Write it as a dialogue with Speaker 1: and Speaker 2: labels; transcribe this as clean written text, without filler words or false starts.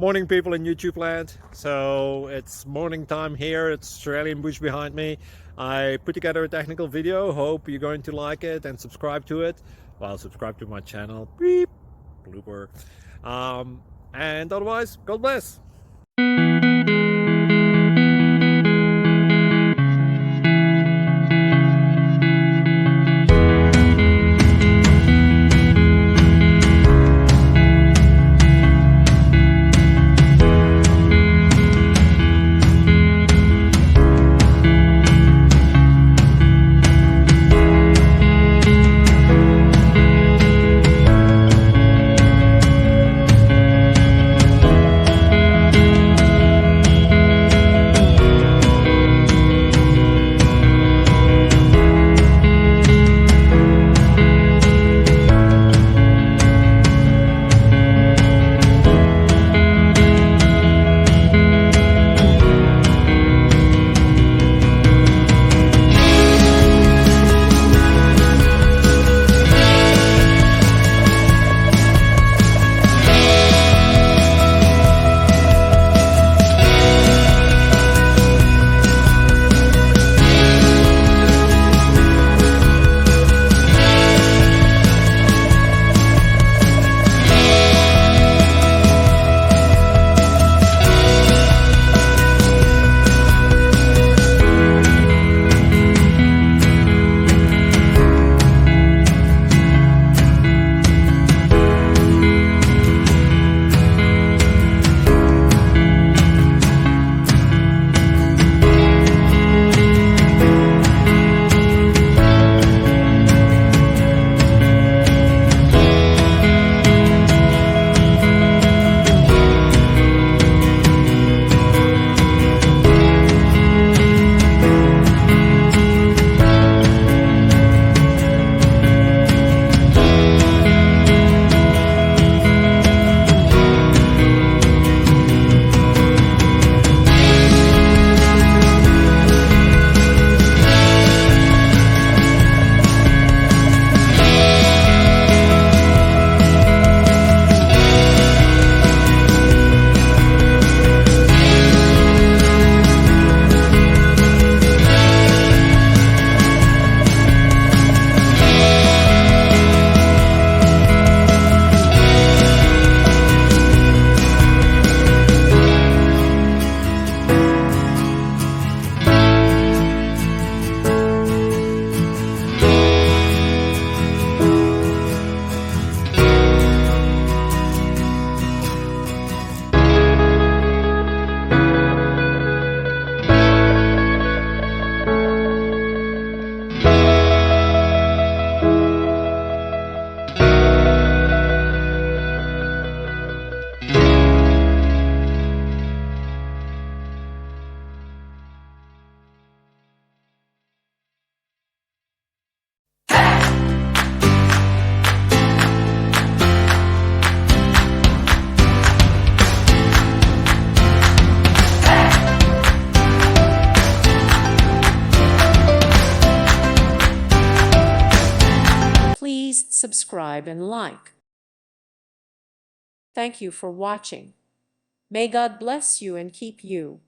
Speaker 1: Morning, people in YouTube land. So it's morning time here. It's Australian bush behind me. I put together a technical video. Hope you're going to like it and subscribe to it. Well, subscribe to my channel. Beep. Blooper. And otherwise, God bless.
Speaker 2: Please subscribe and like. Thank you for watching. May God bless you and keep you.